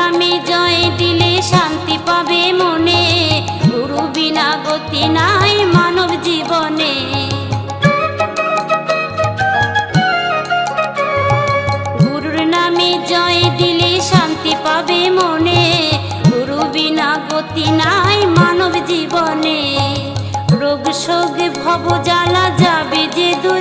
নামে জয় দিলে শান্তি পাবে মনে, গুরু বিনা গতি নাই মানব জীবনে। গুরুর নামে জয় দিলে শান্তি পাবে মনে, গুরু বিনা গতি নাই মানব জীবনে। রোগ শোক ভব জ্বালা যাবে যে দূর